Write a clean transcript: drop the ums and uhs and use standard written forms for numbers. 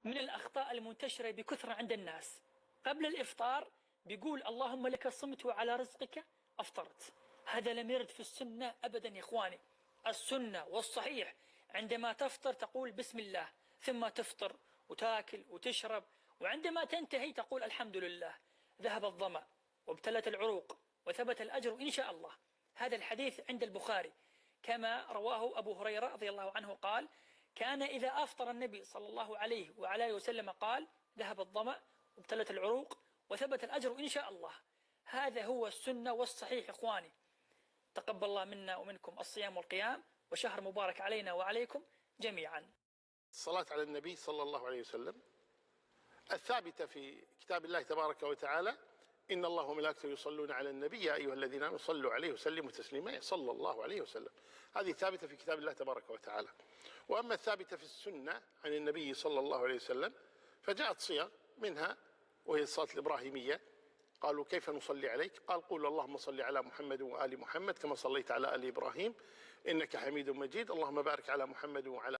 من الأخطاء المنتشرة بكثرة عند الناس، قبل الإفطار بيقول اللهم لك صمت وعلى رزقك أفطرت. هذا لم يرد في السنة أبدا يا إخواني. السنة والصحيح عندما تفطر تقول بسم الله، ثم تفطر وتاكل وتشرب، وعندما تنتهي تقول الحمد لله، ذهب الظمأ وابتلت العروق وثبت الأجر إن شاء الله. هذا الحديث عند البخاري، كما رواه أبو هريرة رضي الله عنه قال: كان إذا أفطر النبي صلى الله عليه وعلى آله وسلم قال: ذهب الظمأ وابتلت العروق وثبت الأجر إن شاء الله. هذا هو السنة والصحيح إخواني. تقبل الله منا ومنكم الصيام والقيام، وشهر مبارك علينا وعليكم جميعا. الصلاة على النبي صلى الله عليه وسلم الثابتة في كتاب الله تبارك وتعالى: إن الله وملائكته يصلون على النبي يا أيها الذين آمنوا صلوا عليه وسلموا تسليما، صلى الله عليه وسلم. هذه ثابتة في كتاب الله تبارك وتعالى. وأما الثابتة في السنة عن النبي صلى الله عليه وسلم فجاءت صيغ منها، وهي الصلاة الإبراهيمية. قالوا: كيف نصلي عليك؟ قال: قول اللهم صل على محمد وآل محمد كما صليت على آل إبراهيم إنك حميد مجيد، اللهم بارك على محمد وعلى